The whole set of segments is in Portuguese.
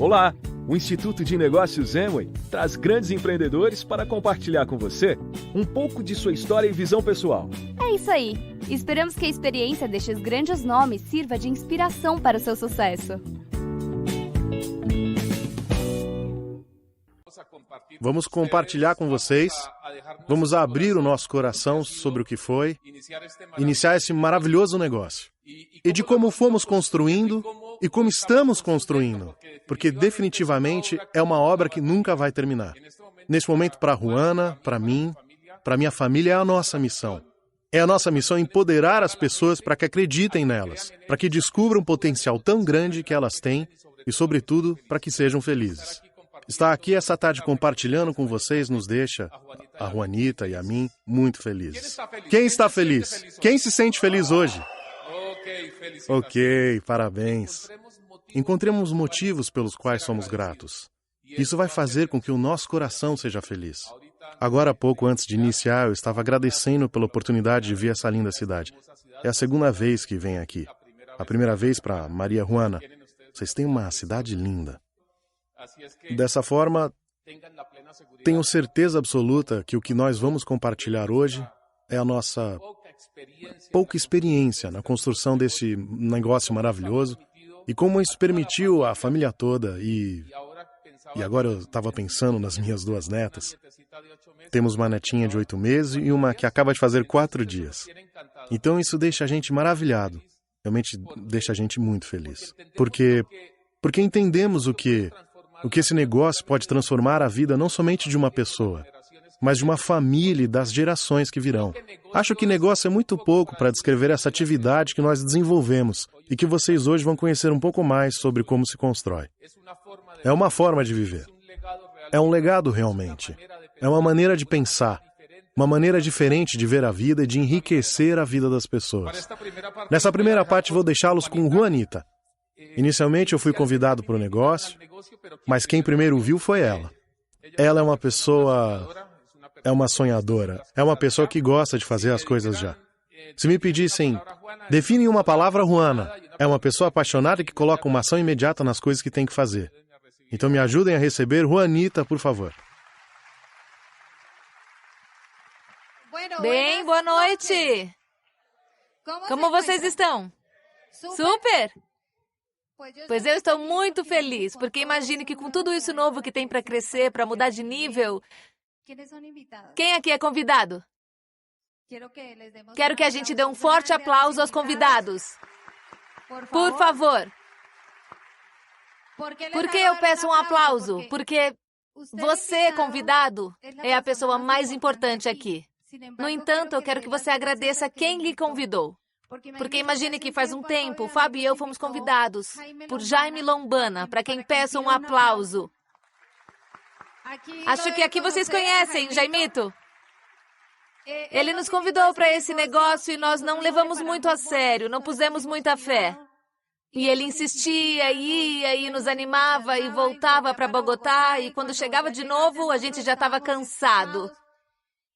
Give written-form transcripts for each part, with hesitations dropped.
Olá! O Instituto de Negócios Amway traz grandes empreendedores para compartilhar com você um pouco de sua história e visão pessoal. É isso aí! Esperamos que a experiência destes grandes nomes sirva de inspiração para o seu sucesso. Vamos compartilhar com vocês, vamos abrir o nosso coração sobre o que foi, iniciar esse maravilhoso negócio. E de como fomos construindo e como estamos construindo, porque definitivamente é uma obra que nunca vai terminar. Nesse momento, para a Juana, para mim, para minha família, é a nossa missão. É a nossa missão empoderar as pessoas para que acreditem nelas, para que descubram o potencial tão grande que elas têm e, sobretudo, para que sejam felizes. Estar aqui essa tarde compartilhando com vocês nos deixa, a Juanita e a mim, muito felizes. Quem está feliz? Quem se sente feliz hoje? Ok, parabéns. Encontremos motivos pelos quais somos gratos. Isso vai fazer com que o nosso coração seja feliz. Agora há pouco, antes de iniciar, eu estava agradecendo pela oportunidade de ver essa linda cidade. É a segunda vez que venho aqui. A primeira vez para Maria Juana. Vocês têm uma cidade linda. Dessa forma, tenho certeza absoluta que o que nós vamos compartilhar hoje é a nossa pouca experiência na construção desse negócio maravilhoso e como isso permitiu à família toda e agora eu estava pensando nas minhas duas netas. Temos uma netinha de 8 meses e uma que acaba de fazer 4 dias. Então isso deixa a gente maravilhado, realmente deixa a gente muito feliz. Porque entendemos o que esse negócio pode transformar a vida não somente de uma pessoa, mas de uma família e das gerações que virão. Acho que negócio é muito pouco para descrever essa atividade que nós desenvolvemos e que vocês hoje vão conhecer um pouco mais sobre como se constrói. É uma forma de viver. É um legado realmente. É uma maneira de pensar, uma maneira diferente de ver a vida e de enriquecer a vida das pessoas. Nessa primeira parte vou deixá-los com Juanita. Inicialmente eu fui convidado para o negócio, mas quem primeiro viu foi ela. Ela é uma pessoa... é uma sonhadora. É uma pessoa que gosta de fazer as coisas já. Se me pedissem, define em uma palavra, Juana. É uma pessoa apaixonada que coloca uma ação imediata nas coisas que tem que fazer. Então me ajudem a receber Juanita, por favor. Bem, boa noite. Como vocês estão? Super! Pois eu estou muito feliz, porque imagine que com tudo isso novo que tem para crescer, para mudar de nível... Quem aqui é convidado? Quero que a gente dê um forte aplauso aos convidados. Por favor. Por que eu peço um aplauso? Porque você, convidado, é a pessoa mais importante aqui. No entanto, eu quero que você agradeça quem lhe convidou. Porque imagine que faz um tempo, o Fábio e eu fomos convidados por Jaime Lombana, para quem peço um aplauso. Acho que aqui vocês conhecem, Jaimito. Ele nos convidou para esse negócio e nós não levamos muito a sério, não pusemos muita fé. E ele insistia, ia e nos animava e voltava para Bogotá e quando chegava de novo a gente já estava cansado.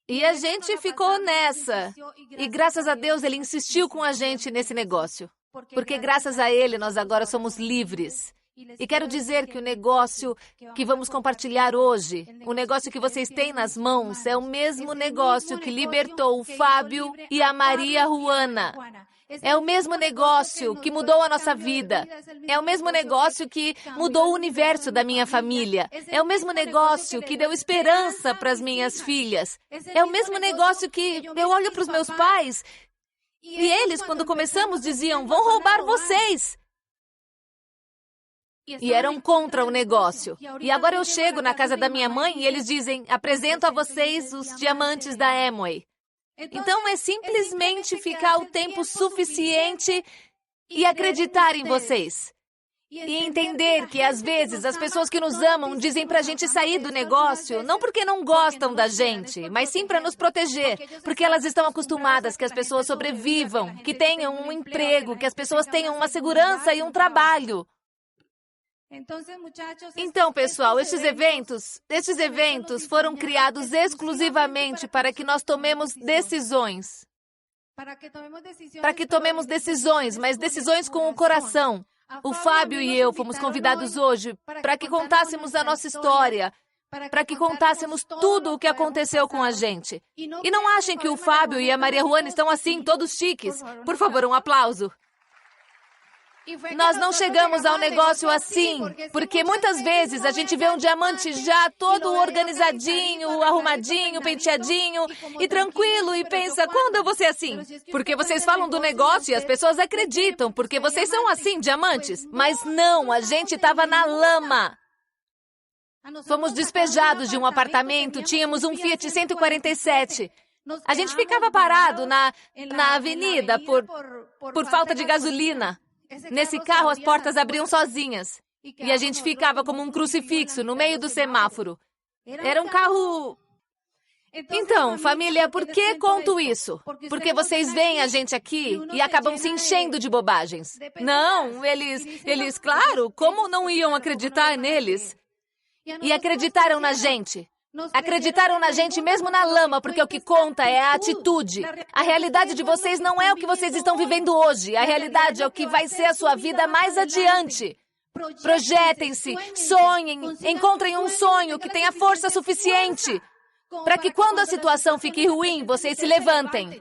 E a gente ficou nessa. E graças a Deus ele insistiu com a gente nesse negócio. Porque graças a ele nós agora somos livres. E quero dizer que o negócio que vamos compartilhar hoje, o negócio que vocês têm nas mãos, é o mesmo negócio que libertou o Fábio e a Maria Juana. É o mesmo negócio que mudou a nossa vida. É o mesmo negócio que mudou o universo da minha família. É o mesmo negócio que deu esperança para as minhas filhas. É o mesmo negócio que eu olho para os meus pais e eles, quando começamos, diziam, vão roubar vocês. E eram contra o negócio. E agora eu chego na casa da minha mãe e eles dizem, apresento a vocês os diamantes da Amway. Então é simplesmente ficar o tempo suficiente e acreditar em vocês. E entender que às vezes as pessoas que nos amam dizem pra gente sair do negócio, não porque não gostam da gente, mas sim para nos proteger, porque elas estão acostumadas que as pessoas sobrevivam, que tenham um emprego, que as pessoas tenham uma segurança e um trabalho. Então, pessoal, estes eventos foram criados exclusivamente para que nós tomemos decisões. Para que tomemos decisões, mas decisões com o coração. O Fábio e eu fomos convidados hoje para que contássemos a nossa história, para que contássemos tudo o que aconteceu com a gente. E não achem que o Fábio e a Maria Juana estão assim, todos chiques. Por favor, um aplauso. Nós não chegamos ao negócio assim, porque muitas vezes a gente vê um diamante já todo organizadinho, arrumadinho, penteadinho e tranquilo e pensa, quando eu vou ser assim? Porque vocês falam do negócio e as pessoas acreditam, porque vocês são assim, diamantes. Mas não, a gente estava na lama. Fomos despejados de um apartamento, tínhamos um Fiat 147. A gente ficava parado na avenida por falta de gasolina. Nesse carro, as portas abriam sozinhas. E a gente ficava como um crucifixo no meio do semáforo. Era um carro... Então, família, por que conto isso? Porque vocês veem a gente aqui e acabam se enchendo de bobagens. Não, eles, claro, como não iam acreditar neles? E acreditaram na gente. Acreditaram na gente mesmo na lama, porque o que conta é a atitude. A realidade de vocês não é o que vocês estão vivendo hoje. A realidade é o que vai ser a sua vida mais adiante. Projetem-se, sonhem, encontrem um sonho que tenha força suficiente para que quando a situação fique ruim, vocês se levantem.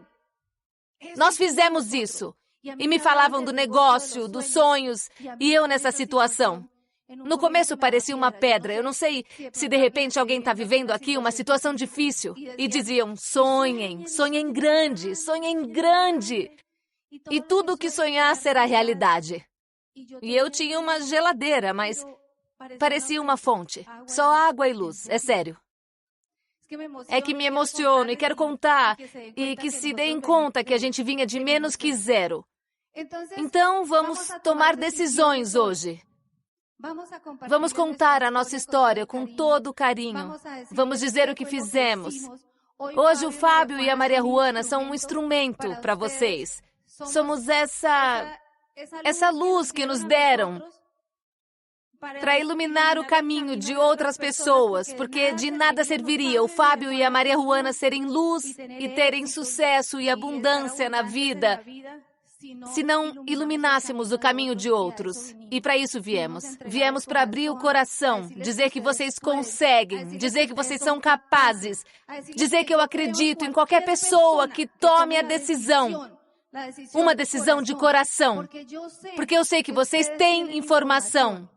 Nós fizemos isso. E me falavam do negócio, dos sonhos, e eu nessa situação. No começo parecia uma pedra. Eu não sei se de repente alguém está vivendo aqui uma situação difícil. E diziam, sonhem, sonhem grande, sonhem grande. E tudo o que sonhar será realidade. E eu tinha uma geladeira, mas parecia uma fonte. Só água e luz, é sério. É que me emociono e quero contar. E que se deem conta que a gente vinha de menos que zero. Então vamos tomar decisões hoje. Vamos contar a nossa história com todo carinho. Vamos dizer o que fizemos. Hoje o Fábio e a Maria Juana são um instrumento para vocês. Somos essa luz que nos deram para iluminar o caminho de outras pessoas, porque de nada serviria o Fábio e a Maria Juana serem luz e terem sucesso e abundância na vida se não iluminássemos o caminho de outros. E para isso viemos. Viemos para abrir o coração, dizer que vocês conseguem, dizer que vocês são capazes, dizer que eu acredito em qualquer pessoa que tome a decisão. Uma decisão de coração. Porque eu sei que vocês têm informação.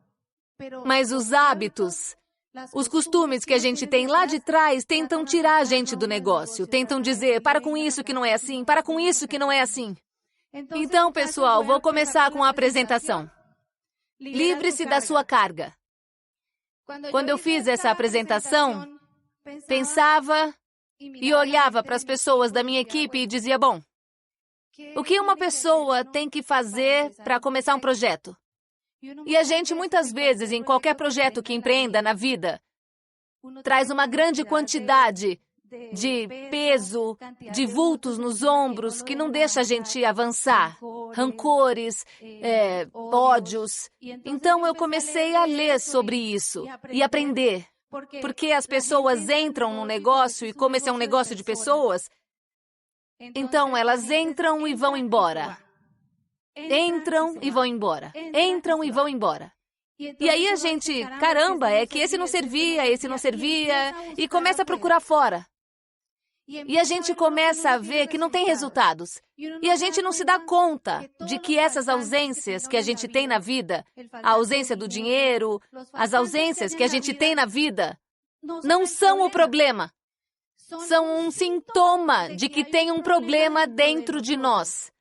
Mas os hábitos, os costumes que a gente tem lá de trás tentam tirar a gente do negócio. Tentam dizer, para com isso que não é assim, para com isso que não é assim. Então, pessoal, vou começar com a apresentação. Livre-se da sua carga. Quando eu fiz essa apresentação, pensava e olhava para as pessoas da minha equipe e dizia, bom, o que uma pessoa tem que fazer para começar um projeto? E a gente, muitas vezes, em qualquer projeto que empreenda na vida, traz uma grande quantidade de peso, de vultos nos ombros, que não deixa a gente avançar. Rancores, ódios. Então eu comecei a ler sobre isso e aprender. Porque as pessoas entram no negócio, e como esse é um negócio de pessoas, então elas entram e vão embora. Entram e vão embora. Entram e vão embora. E aí a gente, caramba, é que esse não servia, e começa a procurar fora. E a gente começa a ver que não tem resultados. E a gente não se dá conta de que essas ausências que a gente tem na vida, a ausência do dinheiro, as ausências que a gente tem na vida, não são o problema. São um sintoma de que tem um problema dentro de nós.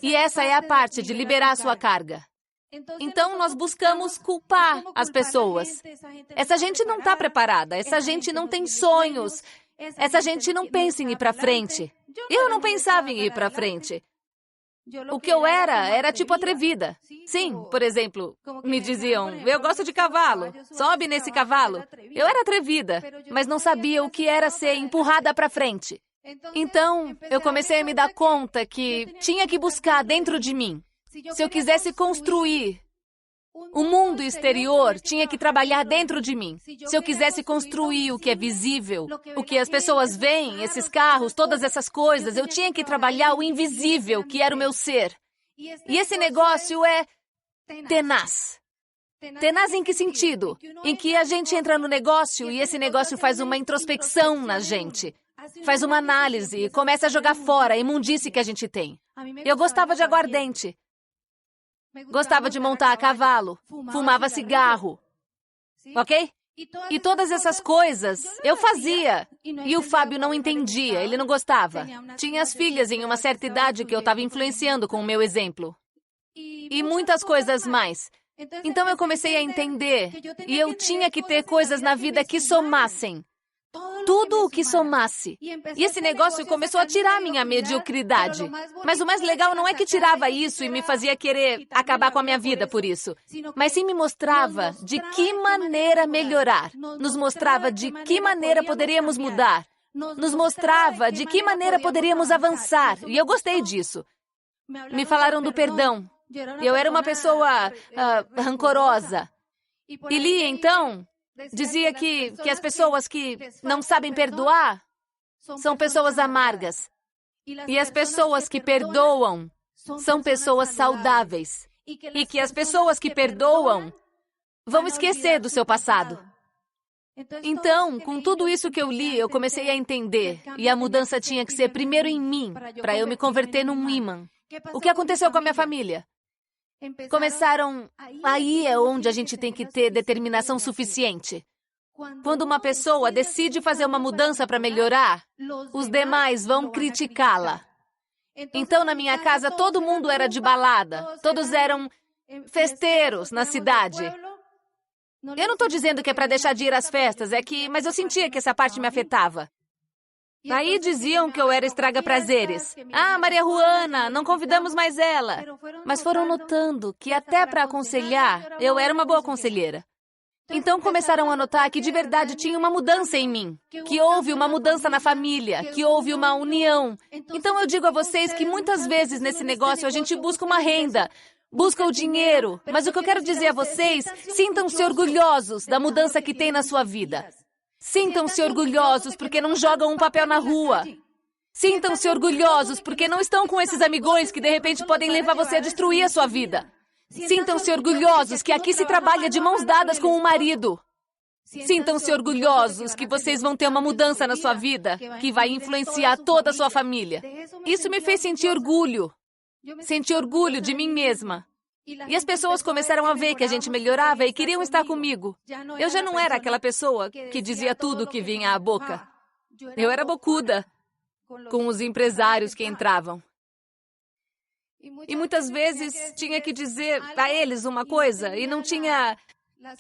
E essa é a parte de liberar a sua carga. Então, nós buscamos culpar as pessoas. Essa gente não está preparada, essa gente não tem sonhos, essa gente não pensa em ir para frente. Eu não pensava em ir para frente. O que eu era tipo atrevida. Sim, por exemplo, me diziam, eu gosto de cavalo, sobe nesse cavalo. Eu era atrevida, mas não sabia o que era ser empurrada para frente. Então, eu comecei a me dar conta que tinha que buscar dentro de mim. Se eu quisesse construir o mundo exterior, tinha que trabalhar dentro de mim. Se eu quisesse construir o que é visível, o que as pessoas veem, esses carros, todas essas coisas, eu tinha que trabalhar o invisível, que era o meu ser. E esse negócio é tenaz. Tenaz em que sentido? Em que a gente entra no negócio e esse negócio faz uma introspecção na gente. Faz uma análise e começa a jogar fora a imundície que a gente tem. Eu gostava de aguardente. Gostava de montar a cavalo. Fumava cigarro. Ok? E todas essas coisas eu fazia. E o Fábio não entendia, ele não gostava. Tinha as filhas em uma certa idade que eu estava influenciando com o meu exemplo. E muitas coisas mais. Então eu comecei a entender, e eu tinha que ter coisas na vida que somassem. Tudo o que somasse. E esse negócio começou a tirar minha mediocridade. Mas o mais legal não é que tirava isso e me fazia querer acabar com a minha vida por isso. Mas sim me mostrava de que maneira melhorar. Nos mostrava de que maneira poderíamos mudar. Nos mostrava de que maneira poderíamos avançar. E eu gostei disso. Me falaram do perdão. Eu era uma pessoa rancorosa. E Lee, então, dizia que as pessoas que não sabem perdoar são pessoas amargas. E as pessoas que perdoam são pessoas saudáveis. E que as pessoas que perdoam vão esquecer do seu passado. Então, com tudo isso que eu li, eu comecei a entender. E a mudança tinha que ser primeiro em mim, para eu me converter num imã. O que aconteceu com a minha família? Começaram... Aí é onde a gente tem que ter determinação suficiente. Quando uma pessoa decide fazer uma mudança para melhorar, os demais vão criticá-la. Então, na minha casa, todo mundo era de balada. Todos eram festeiros na cidade. Eu não estou dizendo que é para deixar de ir às festas, mas eu sentia que essa parte me afetava. Aí diziam que eu era estraga-prazeres. Ah, Maria Juana, não convidamos mais ela. Mas foram notando que até para aconselhar, eu era uma boa conselheira. Então começaram a notar que de verdade tinha uma mudança em mim. Que houve uma mudança na família, que houve uma união. Então eu digo a vocês que muitas vezes nesse negócio a gente busca uma renda, busca o dinheiro. Mas o que eu quero dizer a vocês, sintam-se orgulhosos da mudança que tem na sua vida. Sintam-se orgulhosos porque não jogam um papel na rua. Sintam-se orgulhosos porque não estão com esses amigões que de repente podem levar você a destruir a sua vida. Sintam-se orgulhosos que aqui se trabalha de mãos dadas com o marido. Sintam-se orgulhosos que vocês vão ter uma mudança na sua vida que vai influenciar toda a sua família. Isso me fez sentir orgulho. Sentir orgulho de mim mesma. E as pessoas começaram a ver que a gente melhorava e queriam estar comigo. Eu já não era aquela pessoa que dizia tudo que vinha à boca. Eu era bocuda com os empresários que entravam. E muitas vezes tinha que dizer a eles uma coisa e não tinha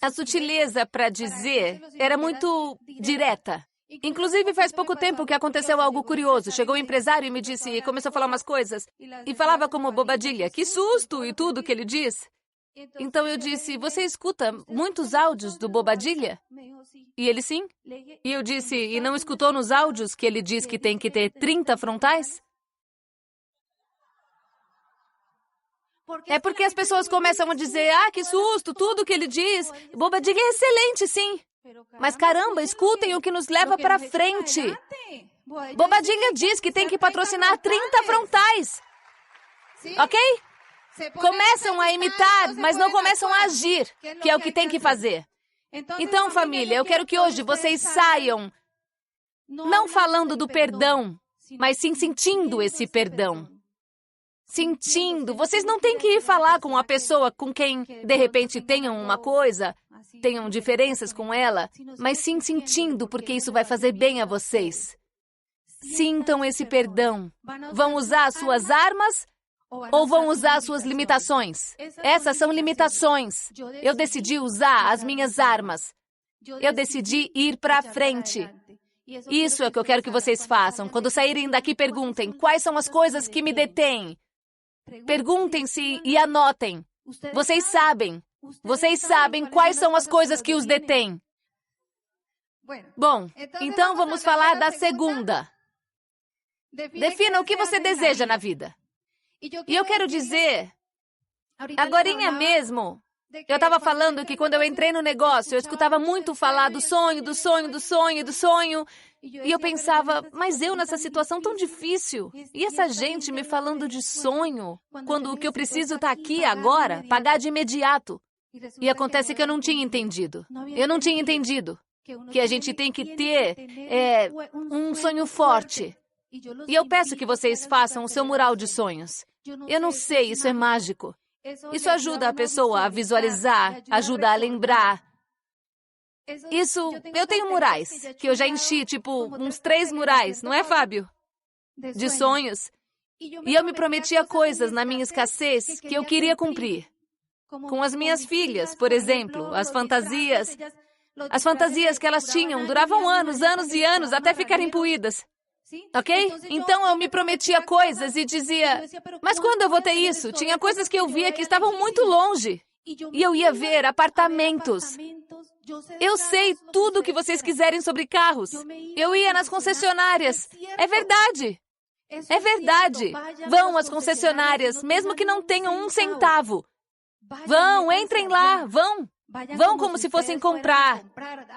a sutileza para dizer. Era muito direta. Inclusive, faz pouco tempo que aconteceu algo curioso. Chegou um empresário e me disse, e começou a falar umas coisas. E falava como Bobadilha. Que susto! E tudo que ele diz. Então eu disse, você escuta muitos áudios do Bobadilha? E ele, sim. E eu disse, e não escutou nos áudios que ele diz que tem que ter 30 frontais? É porque as pessoas começam a dizer, que susto, tudo que ele diz. Bobadilha é excelente, sim. Mas caramba, escutem o que nos leva para frente. Bobadilha diz que tem que patrocinar 30 frontais. Ok? Começam a imitar, mas não começam a agir, que é o que tem que fazer. Então, família, eu quero que hoje vocês saiam não falando do perdão, mas sim sentindo esse perdão. Sentindo. Vocês não têm que ir falar com a pessoa com quem, de repente, tenham uma coisa, tenham diferenças com ela, mas sim sentindo, porque isso vai fazer bem a vocês. Sintam esse perdão. Vão usar as suas armas ou vão usar as suas limitações? Essas são limitações. Eu decidi usar as minhas armas. Eu decidi ir para frente. Isso é o que eu quero que vocês façam. Quando saírem daqui, perguntem quais são as coisas que me detêm. Perguntem-se e anotem. Vocês sabem quais são as coisas que os detêm. Bom, então vamos falar da segunda. Defina o que você deseja na vida. E eu quero dizer, agorinha mesmo, Eu estava falando que quando eu entrei no negócio, eu escutava muito falar do sonho, do sonho, do sonho, do sonho. E eu pensava, mas eu nessa situação tão difícil. E essa gente me falando de sonho, quando o que eu preciso está aqui agora, pagar de imediato. E acontece que eu não tinha entendido. Eu não tinha entendido que a gente tem que ter um sonho forte. E eu peço que vocês façam o seu mural de sonhos. Eu não sei, isso é mágico. Isso ajuda a pessoa a visualizar, ajuda a lembrar. Eu tenho murais, que eu já enchi, tipo, uns 3 murais, não é, Fábio? De sonhos. E eu me prometia coisas na minha escassez que eu queria cumprir. Com as minhas filhas, por exemplo, as fantasias. As fantasias que elas tinham duravam anos, anos e anos, até ficarem puídas. Ok? Então eu me prometia coisas e dizia, mas quando eu vou ter isso? Tinha coisas que eu via que estavam muito longe. E eu ia ver apartamentos. Eu sei tudo o que vocês quiserem sobre carros. Eu ia nas concessionárias. É verdade. É verdade. Vão às concessionárias, mesmo que não tenham um centavo. Vão, entrem lá, vão. Vão como se fossem comprar.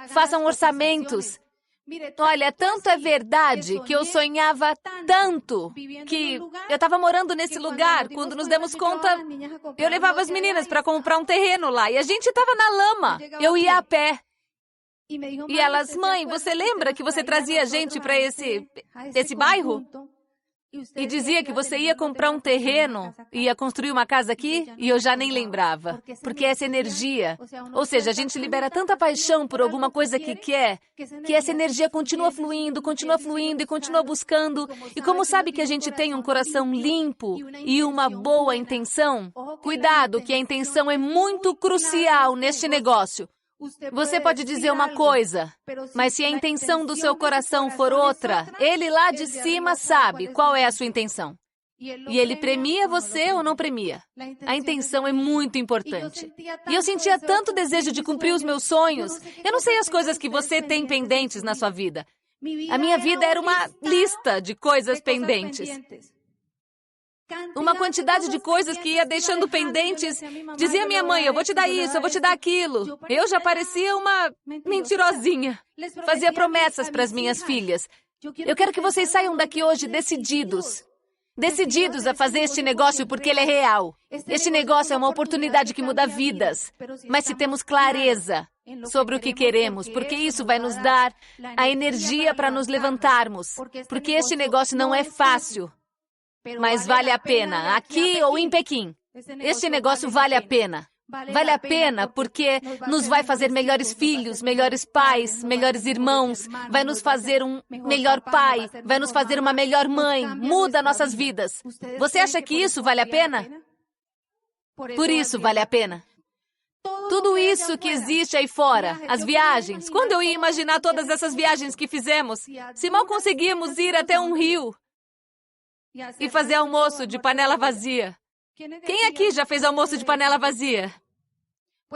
Façam orçamentos. Olha, tanto é verdade que eu sonhava tanto que eu estava morando nesse lugar. Quando nos demos conta, eu levava as meninas para comprar um terreno lá e a gente estava na lama. Eu ia a pé. E elas, mãe, você lembra que você trazia a gente para esse bairro? E dizia que você ia comprar um terreno, ia construir uma casa aqui, e eu já nem lembrava. Porque essa energia, ou seja, a gente libera tanta paixão por alguma coisa que quer, que essa energia continua fluindo e continua buscando. E como sabe que a gente tem um coração limpo e uma boa intenção, cuidado que a intenção é muito crucial neste negócio. Você pode dizer uma coisa, mas se a intenção do seu coração for outra, ele lá de cima sabe qual é a sua intenção. E ele premia você ou não premia. A intenção é muito importante. E eu sentia tanto desejo de cumprir os meus sonhos. Eu não sei as coisas que você tem pendentes na sua vida. A minha vida era uma lista de coisas pendentes. Uma quantidade de coisas que ia deixando pendentes. Dizia minha mãe, eu vou te dar isso, eu vou te dar aquilo. Eu já parecia uma mentirosinha. Fazia promessas para as minhas filhas. Eu quero que vocês saiam daqui hoje decididos. Decididos a fazer este negócio porque ele é real. Este negócio é uma oportunidade que muda vidas. Mas se temos clareza sobre o que queremos, porque isso vai nos dar a energia para nos levantarmos. Porque este negócio não é fácil. Mas vale a pena, aqui ou em Pequim. Este negócio vale a pena. Vale a pena porque nos vai fazer melhores filhos, melhores pais, melhores irmãos. Vai nos fazer um melhor pai, vai nos fazer uma melhor mãe. Muda nossas vidas. Você acha que isso vale a pena? Por isso vale a pena. Tudo isso que existe aí fora, as viagens. Quando eu ia imaginar todas essas viagens que fizemos, se mal conseguíamos ir até um rio e fazer almoço de panela vazia. Quem aqui já fez almoço de panela vazia?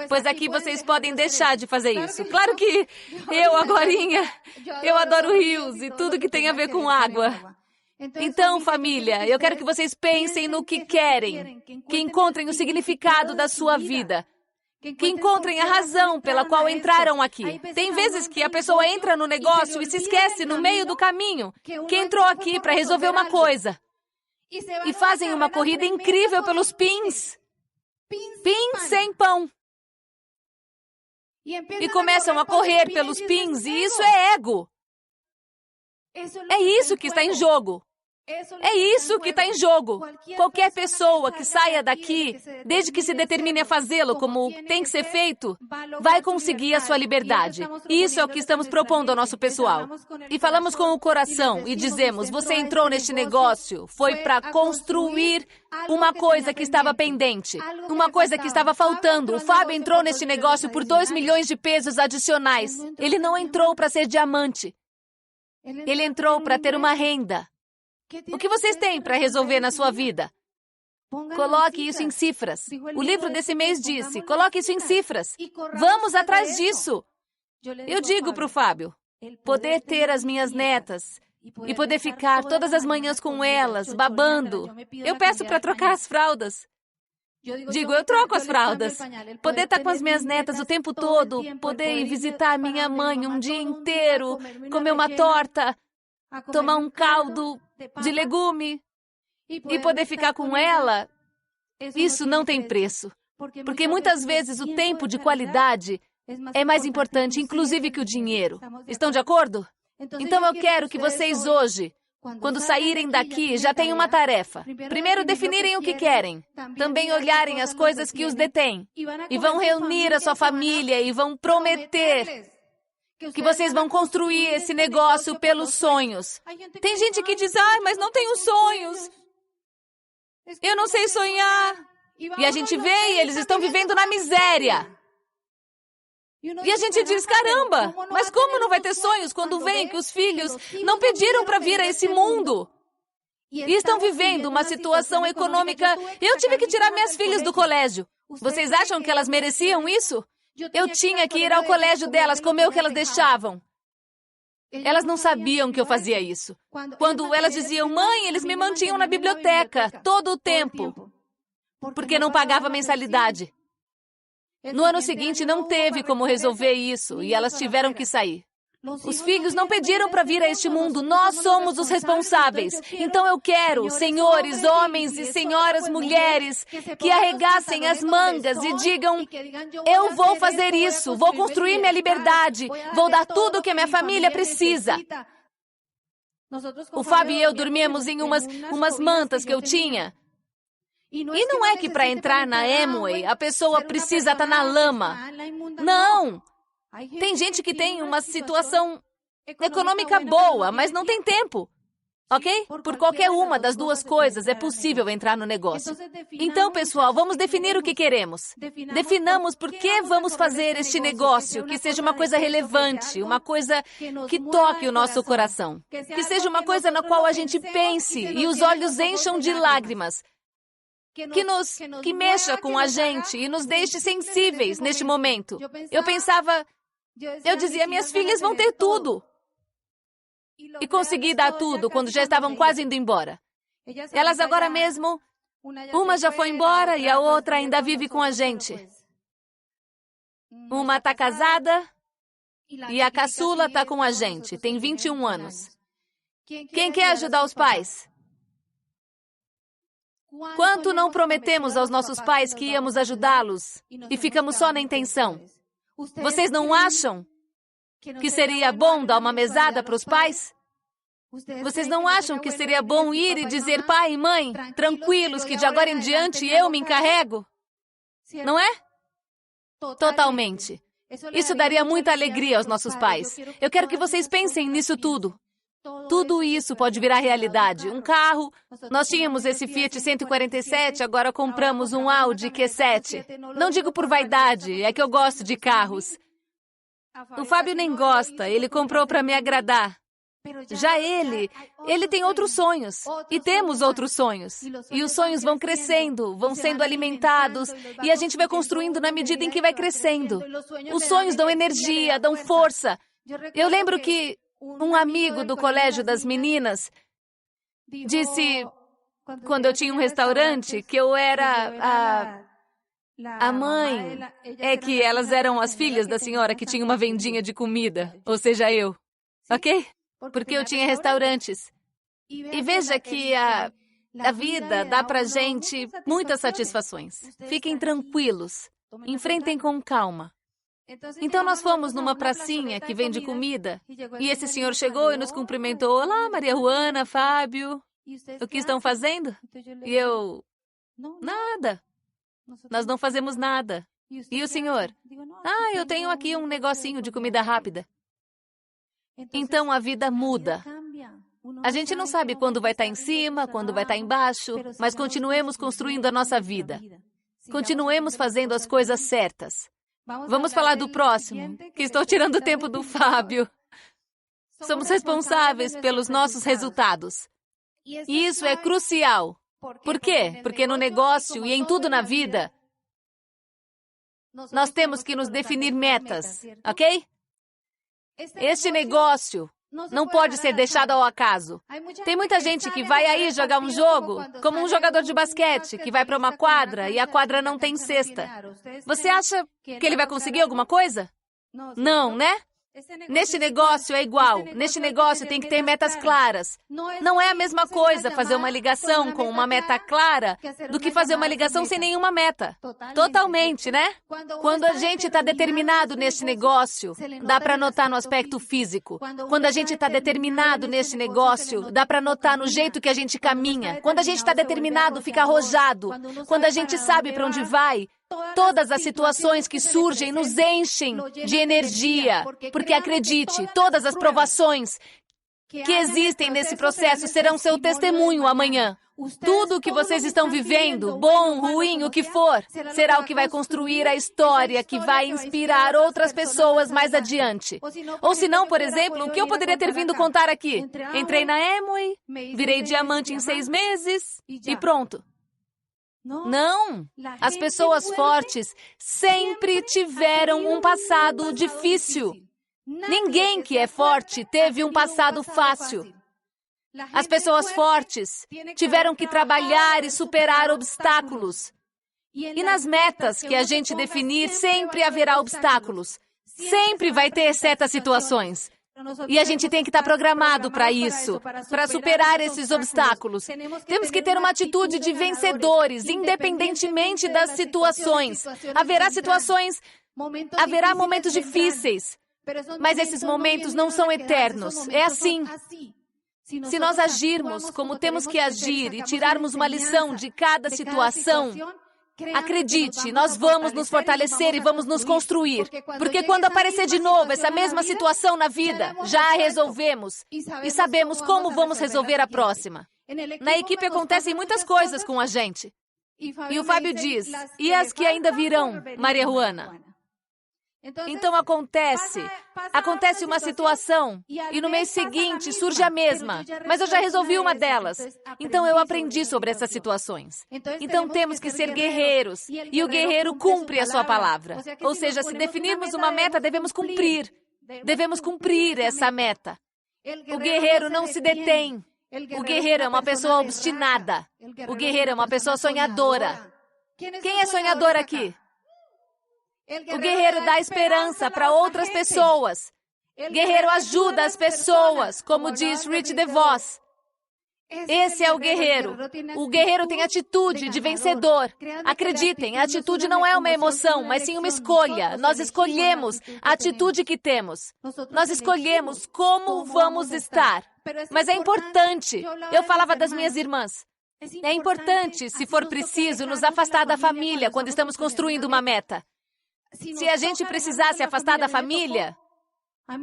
Pois aqui vocês podem deixar de fazer isso. Claro que eu, agorinha, eu adoro rios e tudo que tem a ver com água. Então, família, eu quero que vocês pensem no que querem, que encontrem o significado da sua vida, que encontrem a razão pela qual entraram aqui. Tem vezes que a pessoa entra no negócio e se esquece no meio do caminho que entrou aqui para resolver uma coisa. E fazem uma corrida incrível pelos pins. Pins sem pão. E começam a correr pelos pins, e isso é ego. É isso que está em jogo. É isso que está em jogo. Qualquer pessoa que saia daqui, desde que se determine a fazê-lo como tem que ser feito, vai conseguir a sua liberdade. E isso é o que estamos propondo ao nosso pessoal. E falamos com o coração e dizemos, você entrou neste negócio, foi para construir uma coisa que estava pendente, uma coisa que estava faltando. O Fábio entrou neste negócio por 2 milhões de pesos adicionais. Ele não entrou para ser diamante. Ele entrou para ter uma renda. O que vocês têm para resolver na sua vida? Coloque isso em cifras. O livro desse mês disse, coloque isso em cifras. Vamos atrás disso. Eu digo para o Fábio, poder ter as minhas netas e poder ficar todas as manhãs com elas, babando. Eu peço para trocar as fraldas. Digo, eu troco as fraldas. Poder estar com as minhas netas o tempo todo, poder ir visitar a minha mãe um dia inteiro, comer uma torta, tomar um caldo de legume e poder ficar com ela, isso não tem preço. Porque muitas vezes o tempo de qualidade é mais importante, inclusive, que o dinheiro. Estão de acordo? Então eu quero que vocês hoje, quando saírem daqui, já tenham uma tarefa. Primeiro, definirem o que querem. Também olharem as coisas que os detêm. E vão reunir a sua família e vão prometer que vocês vão construir esse negócio pelos sonhos. Tem gente que diz, mas não tenho sonhos. Eu não sei sonhar. E a gente vê e eles estão vivendo na miséria. E a gente diz, caramba, mas como não vai ter sonhos quando veem que os filhos não pediram para vir a esse mundo? E estão vivendo uma situação econômica. Eu tive que tirar minhas filhas do colégio. Vocês acham que elas mereciam isso? Eu tinha que ir ao colégio delas, comer o que elas deixavam. Elas não sabiam que eu fazia isso. Quando elas diziam, mãe, eles me mantinham na biblioteca todo o tempo, porque não pagava mensalidade. No ano seguinte, não teve como resolver isso e elas tiveram que sair. Os filhos não pediram para vir a este mundo, nós somos os responsáveis. Então eu quero, senhores, homens e senhoras mulheres, que arregassem as mangas e digam, eu vou fazer isso, vou construir minha liberdade, vou dar tudo o que a minha família precisa. O Fábio e eu dormíamos em umas mantas que eu tinha. E não é que para entrar na Amway a pessoa precisa estar na lama. Não! Tem gente que tem uma situação econômica boa, mas não tem tempo. Ok? Por qualquer uma das duas coisas é possível entrar no negócio. Então, pessoal, vamos definir o que queremos. Definamos por que vamos fazer este negócio, que seja uma coisa relevante, uma coisa que toque o nosso coração. Que seja uma coisa na qual a gente pense e os olhos encham de lágrimas. Que mexa com a gente e nos deixe sensíveis neste momento. Eu dizia, minhas filhas vão ter tudo. E consegui dar tudo quando já estavam quase indo embora. Elas agora mesmo, uma já foi embora e a outra ainda vive com a gente. Uma está casada e a caçula está com a gente, tem 21 anos. Quem quer ajudar os pais? Quanto não prometemos aos nossos pais que íamos ajudá-los e ficamos só na intenção? Vocês não acham que seria bom dar uma mesada para os pais? Vocês não acham que seria bom ir e dizer, pai e mãe, tranquilos que de agora em diante eu me encarrego? Não é? Totalmente. Isso daria muita alegria aos nossos pais. Eu quero que vocês pensem nisso tudo. Tudo isso pode virar realidade. Um carro, nós tínhamos esse Fiat 147, agora compramos um Audi Q7. Não digo por vaidade, é que eu gosto de carros. O Fábio nem gosta, ele comprou para me agradar. Já ele tem outros sonhos. E temos outros sonhos. E os sonhos vão crescendo, vão sendo alimentados, e a gente vai construindo na medida em que vai crescendo. Os sonhos dão energia, dão força. Eu lembro que um amigo do colégio das meninas disse, quando eu tinha um restaurante, que eu era a mãe. É que elas eram as filhas da senhora que tinha uma vendinha de comida, ou seja, eu. Ok? Porque eu tinha restaurantes. E veja que a vida dá pra gente muitas satisfações. Fiquem tranquilos, enfrentem com calma. Então nós fomos numa pracinha que vende comida e esse senhor chegou e nos cumprimentou. Olá, Maria Juana, Fábio. O que estão fazendo? E eu... Nada. Nós não fazemos nada. E o senhor? Eu tenho aqui um negocinho de comida rápida. Então a vida muda. A gente não sabe quando vai estar em cima, quando vai estar embaixo, mas continuemos construindo a nossa vida. Continuemos fazendo as coisas certas. Vamos falar do próximo, que estou tirando o tempo do Fábio. Somos responsáveis pelos nossos resultados. E isso é crucial. Por quê? Porque no negócio e em tudo na vida, nós temos que nos definir metas, ok? Este negócio não pode ser deixado ao acaso. Tem muita gente que vai aí jogar um jogo, como um jogador de basquete, que vai para uma quadra e a quadra não tem cesta. Você acha que ele vai conseguir alguma coisa? Não, né? Neste negócio é igual. Neste negócio tem que ter metas claras. Não é a mesma coisa fazer uma ligação com uma meta clara do que fazer uma ligação sem nenhuma meta. Totalmente, né? Quando a gente está determinado neste negócio, dá para notar no aspecto físico. Quando a gente está determinado neste negócio, dá para notar no jeito que a gente caminha. Quando a gente está determinado, fica arrojado. Quando a gente sabe para onde vai, todas as situações que surgem nos enchem de energia. Porque acredite, todas as provações que existem nesse processo serão seu testemunho amanhã. Tudo o que vocês estão vivendo, bom, ruim, o que for, será o que vai construir a história que vai inspirar outras pessoas mais adiante. Ou se não, por exemplo, o que eu poderia ter vindo contar aqui? Entrei na Amway, virei diamante em 6 meses e pronto. Não! As pessoas fortes sempre tiveram um passado difícil. Ninguém que é forte teve um passado fácil. As pessoas fortes tiveram que trabalhar e superar obstáculos. E nas metas que a gente definir, sempre haverá obstáculos. Sempre vai ter certas situações. E a gente tem que estar programado para isso, para superar esses obstáculos. Temos que ter uma atitude de vencedores, independentemente das situações. Haverá momentos difíceis, mas esses momentos não são eternos. É assim. Se nós agirmos como temos que agir e tirarmos uma lição de cada situação, acredite, nós vamos nos fortalecer e vamos nos construir. Porque quando aparecer de novo essa mesma situação na vida, já a resolvemos e sabemos como vamos resolver a próxima. Na equipe acontecem muitas coisas com a gente. E o Fábio diz, e as que ainda virão, Maria Juana? Então acontece uma situação e no mês seguinte surge a mesma, mas eu já resolvi uma delas. Então eu aprendi sobre essas situações. Então temos que ser guerreiros e o guerreiro cumpre a sua palavra. Ou seja, se definirmos uma meta, devemos cumprir. Devemos cumprir essa meta. O guerreiro não se detém. O guerreiro é uma pessoa obstinada. O guerreiro é uma pessoa sonhadora. Quem é sonhador aqui? O guerreiro dá esperança para outras pessoas. Guerreiro ajuda as pessoas, como diz Rich DeVos. Esse é o guerreiro. O guerreiro tem atitude de vencedor. Acreditem, a atitude não é uma emoção, mas sim uma escolha. Nós escolhemos a atitude que temos. Nós escolhemos como vamos estar. Mas é importante. Eu falava das minhas irmãs. É importante, se for preciso, nos afastar da família quando estamos construindo uma meta. Se a gente precisasse afastar da família,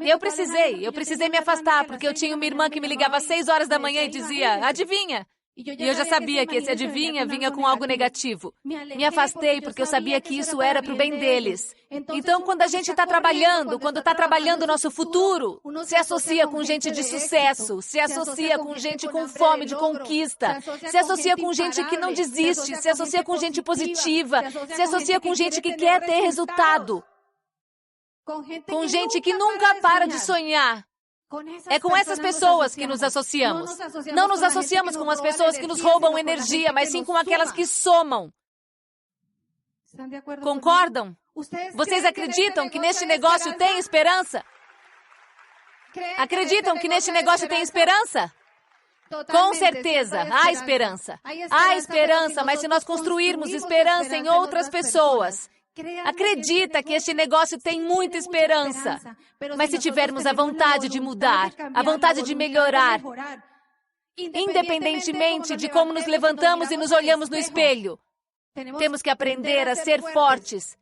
eu precisei me afastar, porque eu tinha uma irmã que me ligava às 6 horas da manhã e dizia, adivinha? E eu já sabia que esse adivinha vinha com algo negativo. Me afastei porque eu sabia que isso era para o bem deles. Então, quando a gente está trabalhando, quando está trabalhando o nosso futuro, se associa com gente de sucesso, se associa com gente com fome de conquista, se associa com gente que não desiste, se associa com gente positiva, se associa com gente que quer ter resultado, com gente que nunca para de sonhar. É com essas pessoas que nos associamos. Não nos associamos com as pessoas que nos roubam energia, mas sim com aquelas que somam. Concordam? Vocês acreditam que neste negócio tem esperança? Acreditam que neste negócio tem esperança? Com certeza, há esperança. Há esperança, mas se nós construirmos esperança em outras pessoas, acredita que este negócio tem muita esperança. Mas se tivermos a vontade de mudar, a vontade de melhorar, independentemente de como nos levantamos e nos olhamos no espelho, temos que aprender a ser fortes.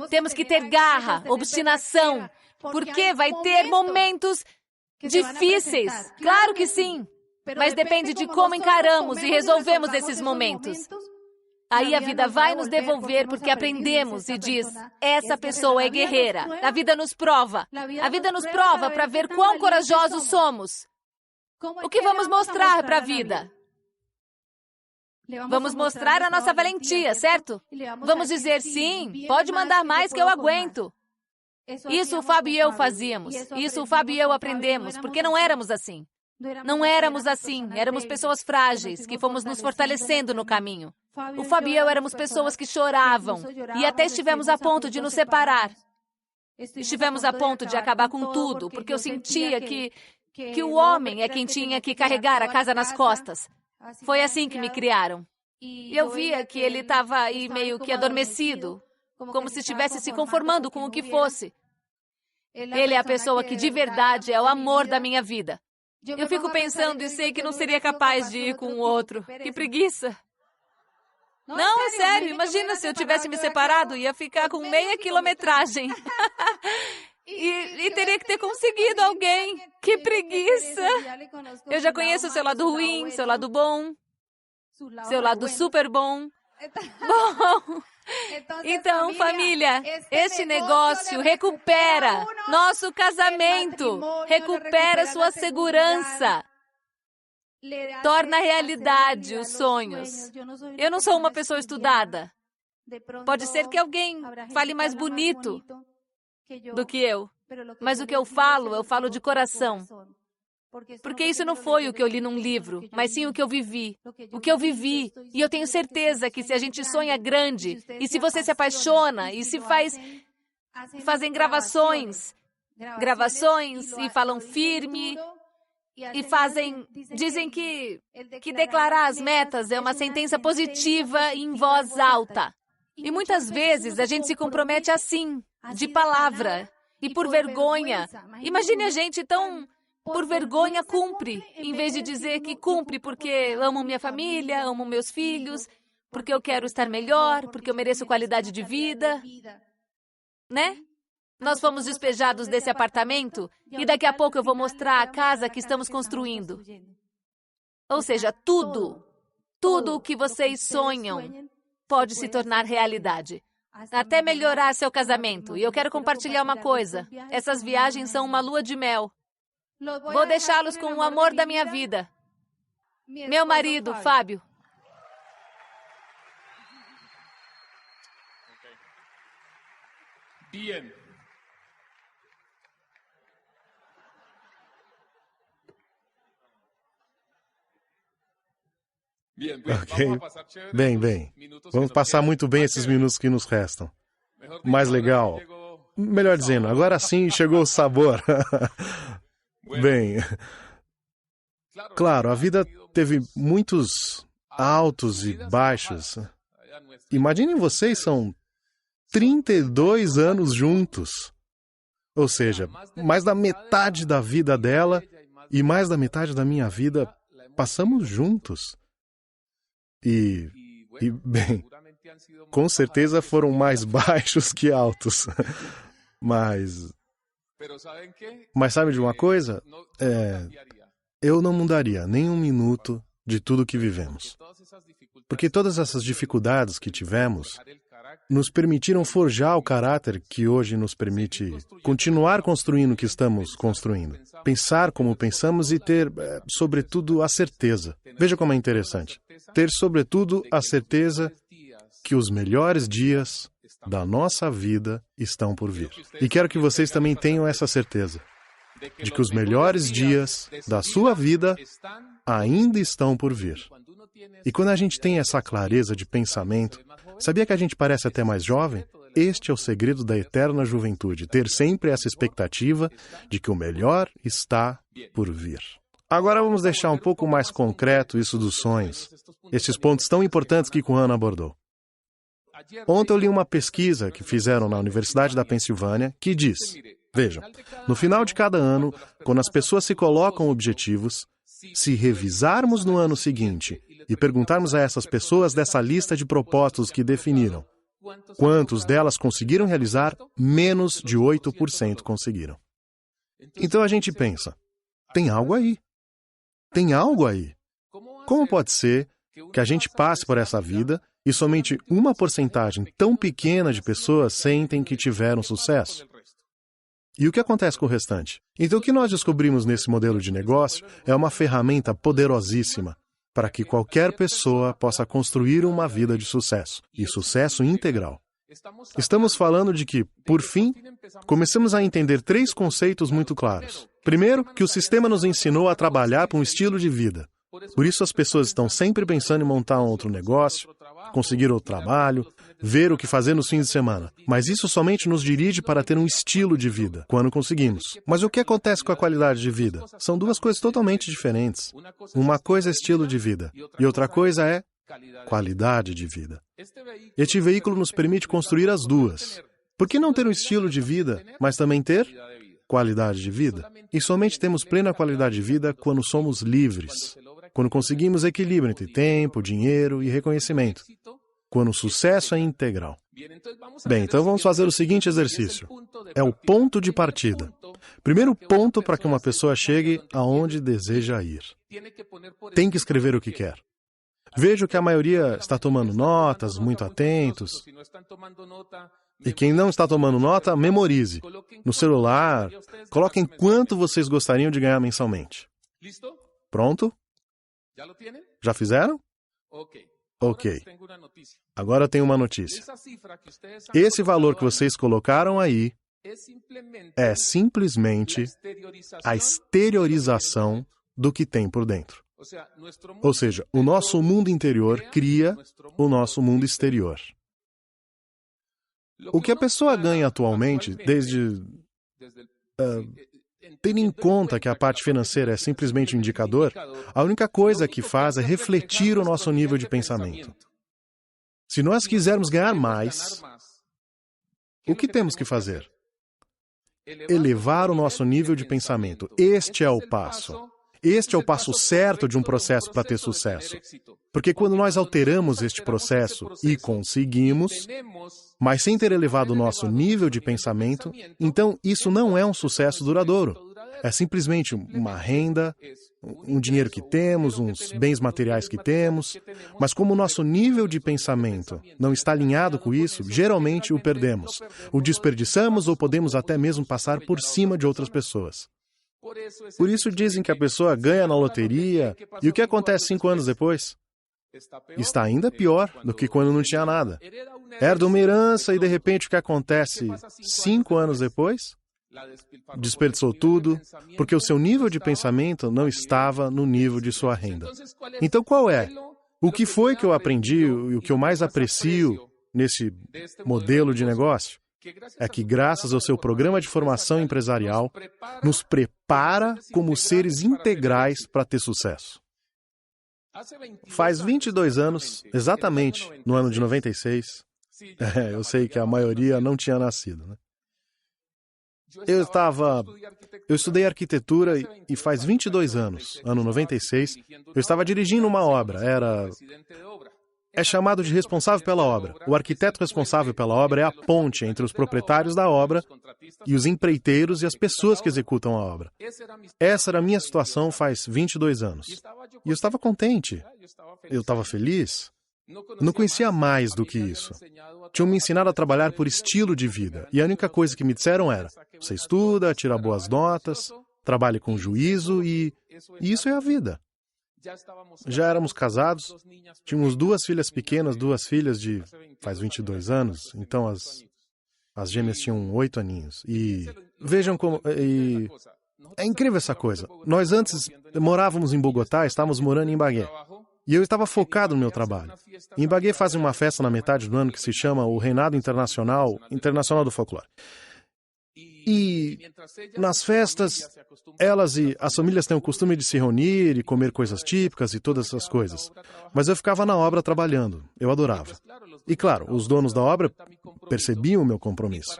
Temos que ter garra, obstinação, porque vai ter momentos difíceis. Claro que sim, mas depende de como encaramos e resolvemos esses momentos. Aí a vida vai nos devolver porque aprendemos e diz, essa pessoa é guerreira. A vida nos prova. A vida nos prova para ver quão corajosos somos. O que vamos mostrar para a vida? Vamos mostrar a nossa valentia, certo? Vamos dizer, sim, pode mandar mais que eu aguento. Isso o Fábio e eu fazíamos. Isso o Fábio e eu aprendemos, porque não éramos assim. Não éramos assim. Éramos pessoas frágeis, que fomos nos fortalecendo no caminho. O Fábio e eu éramos pessoas que choravam, e até estivemos a ponto de nos separar. Estivemos a ponto de acabar com tudo, porque eu sentia que o homem é quem tinha que carregar a casa nas costas. Foi assim que me criaram. E eu via que ele estava aí meio que adormecido, como se estivesse se conformando com o que fosse. Ele é a pessoa que de verdade é o amor da minha vida. Eu fico pensando e sei que não seria capaz de ir com o outro. Que preguiça! Não, é sério, imagina se eu tivesse me separado, ia ficar com meia quilometragem. E teria que ter conseguido alguém. Que preguiça! Eu já conheço o seu lado ruim, seu lado bom, seu lado super bom. Bom, então, família, este negócio recupera nosso casamento, recupera sua segurança, torna realidade os sonhos. Eu não sou uma pessoa estudada. Pode ser que alguém fale mais bonito do que eu, mas o que eu falo de coração. Porque isso não foi o que eu li num livro, mas sim o que eu vivi. O que eu vivi. E eu tenho certeza que se a gente sonha grande, e se você se apaixona, e se fazem gravações e falam firme, e dizem que declarar as metas é uma sentença positiva em voz alta. E muitas vezes a gente se compromete assim, de palavra, e por vergonha. Imagine a gente tão... Por vergonha, cumpre, em vez de dizer que cumpre porque amo minha família, amo meus filhos, porque eu quero estar melhor, porque eu mereço qualidade de vida, né? Nós fomos despejados desse apartamento e daqui a pouco eu vou mostrar a casa que estamos construindo. Ou seja, tudo o que vocês sonham pode se tornar realidade. Até melhorar seu casamento. E eu quero compartilhar uma coisa. Essas viagens são uma lua de mel. Vou deixá-los com o amor da minha vida. Meu marido, Fábio. Ok. Bem. Vamos passar muito bem esses minutos que nos restam. Mais legal. Melhor dizendo, agora sim chegou o sabor. Bem, claro, a vida teve muitos altos e baixos. Imaginem vocês, são 32 anos juntos. Ou seja, mais da metade da vida dela e mais da metade da minha vida passamos juntos. E bem, com certeza foram mais baixos que altos. Mas sabe de uma coisa? Eu não mudaria nem um minuto de tudo que vivemos. Porque todas essas dificuldades que tivemos nos permitiram forjar o caráter que hoje nos permite continuar construindo o que estamos construindo. Pensar como pensamos e ter, sobretudo, a certeza. Veja como é interessante. Ter, sobretudo, a certeza que os melhores dias da nossa vida estão por vir. E quero que vocês também tenham essa certeza, de que os melhores dias da sua vida ainda estão por vir. E quando a gente tem essa clareza de pensamento, sabia que a gente parece até mais jovem? Este é o segredo da eterna juventude, ter sempre essa expectativa de que o melhor está por vir. Agora vamos deixar um pouco mais concreto isso dos sonhos, esses pontos tão importantes que Kuhn abordou. Ontem eu li uma pesquisa que fizeram na Universidade da Pensilvânia que diz, vejam, no final de cada ano, quando as pessoas se colocam objetivos, se revisarmos no ano seguinte e perguntarmos a essas pessoas dessa lista de propósitos que definiram, quantos delas conseguiram realizar, menos de 8% conseguiram. Então a gente pensa, tem algo aí. Tem algo aí. Como pode ser que a gente passe por essa vida e somente uma porcentagem tão pequena de pessoas sentem que tiveram sucesso? E o que acontece com o restante? Então, o que nós descobrimos nesse modelo de negócio é uma ferramenta poderosíssima para que qualquer pessoa possa construir uma vida de sucesso, e sucesso integral. Estamos falando de que, por fim, começamos a entender 3 conceitos muito claros. Primeiro, que o sistema nos ensinou a trabalhar para um estilo de vida. Por isso as pessoas estão sempre pensando em montar um outro negócio, conseguir outro trabalho, ver o que fazer nos fins de semana. Mas isso somente nos dirige para ter um estilo de vida, quando conseguimos. Mas o que acontece com a qualidade de vida? São 2 coisas totalmente diferentes. Uma coisa é estilo de vida, e outra coisa é qualidade de vida. Este veículo nos permite construir as 2. Por que não ter um estilo de vida, mas também ter qualidade de vida? E somente temos plena qualidade de vida quando somos livres. Quando conseguimos equilíbrio entre tempo, dinheiro e reconhecimento. Quando o sucesso é integral. Bem, então vamos fazer o seguinte exercício. É o ponto de partida. Primeiro ponto para que uma pessoa chegue aonde deseja ir. Tem que escrever o que quer. Vejo que a maioria está tomando notas, muito atentos. E quem não está tomando nota, memorize. No celular, coloquem quanto vocês gostariam de ganhar mensalmente. Pronto? Já fizeram? Ok. Agora tem uma notícia. Esse valor que vocês colocaram aí é simplesmente a exteriorização do que tem por dentro. Ou seja, o nosso mundo interior cria o nosso mundo exterior. O que a pessoa ganha atualmente, tendo em conta que a parte financeira é simplesmente um indicador, a única coisa que faz é refletir o nosso nível de pensamento. Se nós quisermos ganhar mais, o que temos que fazer? Elevar o nosso nível de pensamento. Este é o passo. Este é o passo certo de um processo para ter sucesso. Porque quando nós alteramos este processo e conseguimos, mas sem ter elevado o nosso nível de pensamento, então isso não é um sucesso duradouro. É simplesmente uma renda, um dinheiro que temos, uns bens materiais que temos, mas como o nosso nível de pensamento não está alinhado com isso, geralmente o perdemos, o desperdiçamos ou podemos até mesmo passar por cima de outras pessoas. Por isso dizem que a pessoa ganha na loteria e o que acontece 5 anos depois? Está ainda pior do que quando não tinha nada. Herda uma herança e de repente o que acontece 5 anos depois? Desperdiçou tudo, porque o seu nível de pensamento não estava no nível de sua renda. Então qual é? O que foi que eu aprendi e o que eu mais aprecio nesse modelo de negócio? É que graças ao seu programa de formação empresarial, nos prepara como seres integrais para ter sucesso. Faz 22 anos, exatamente no ano de 96, eu sei que a maioria não tinha nascido, né? Eu estudei arquitetura e faz 22 anos, ano 96, eu estava dirigindo uma obra, é chamado de responsável pela obra. O arquiteto responsável pela obra é a ponte entre os proprietários da obra e os empreiteiros e as pessoas que executam a obra. Essa era a minha situação faz 22 anos. E eu estava contente, eu estava feliz. Eu não conhecia mais do que isso. Tinham me ensinado a trabalhar por estilo de vida. E a única coisa que me disseram era, você estuda, tira boas notas, trabalhe com juízo e isso é a vida. Já éramos casados, tínhamos 2 filhas pequenas, 2 filhas de faz 22 anos, então as gêmeas tinham 8 aninhos. E vejam como... é incrível essa coisa. Nós antes morávamos em Bogotá, estávamos morando em Ibagué. E eu estava focado no meu trabalho. Em Ibagué fazem uma festa na metade do ano que se chama o Reinado Internacional do Folclore. E nas festas, elas e as famílias têm o costume de se reunir e comer coisas típicas e todas essas coisas. Mas eu ficava na obra trabalhando. Eu adorava. E claro, os donos da obra percebiam o meu compromisso.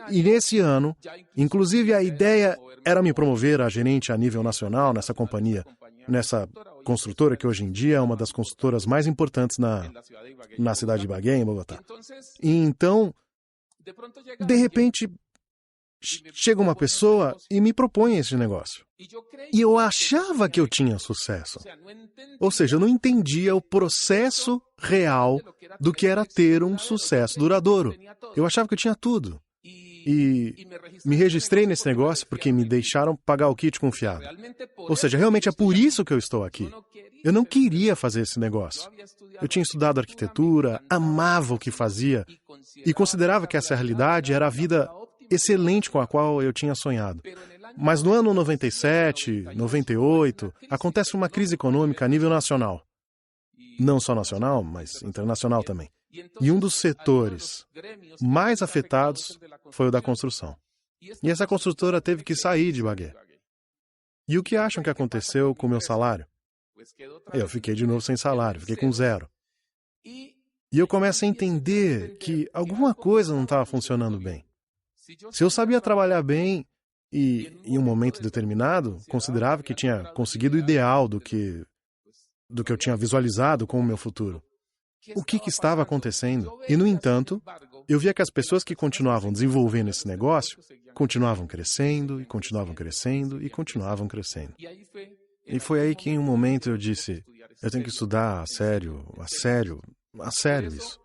E nesse ano, inclusive a ideia era me promover a gerente a nível nacional nessa companhia, nessa construtora que hoje em dia é uma das construtoras mais importantes na cidade de Ibagué, em Bogotá. E então, de repente, chega uma pessoa e me propõe esse negócio. E eu achava que eu tinha sucesso. Ou seja, eu não entendia o processo real do que era ter um sucesso duradouro. Eu achava que eu tinha tudo. e me registrei nesse negócio porque me deixaram pagar o kit confiável. Ou seja, realmente é por isso que eu estou aqui. Eu não queria fazer esse negócio. Eu tinha estudado arquitetura, amava o que fazia e considerava que essa realidade era a vida excelente com a qual eu tinha sonhado. Mas no ano 97, 98, acontece uma crise econômica a nível nacional. Não só nacional, mas internacional também. E um dos setores mais afetados foi o da construção. E essa construtora teve que sair de Bagué. E o que acham que aconteceu com o meu salário? Eu fiquei de novo sem salário, fiquei com 0. E eu começo a entender que alguma coisa não estava funcionando bem. Se eu sabia trabalhar bem e, em um momento determinado, considerava que tinha conseguido o ideal do que eu tinha visualizado como o meu futuro, o que estava acontecendo? E, no entanto, eu via que as pessoas que continuavam desenvolvendo esse negócio continuavam crescendo, e continuavam crescendo, e continuavam crescendo. E foi aí que, em um momento, eu disse, eu tenho que estudar a sério isso.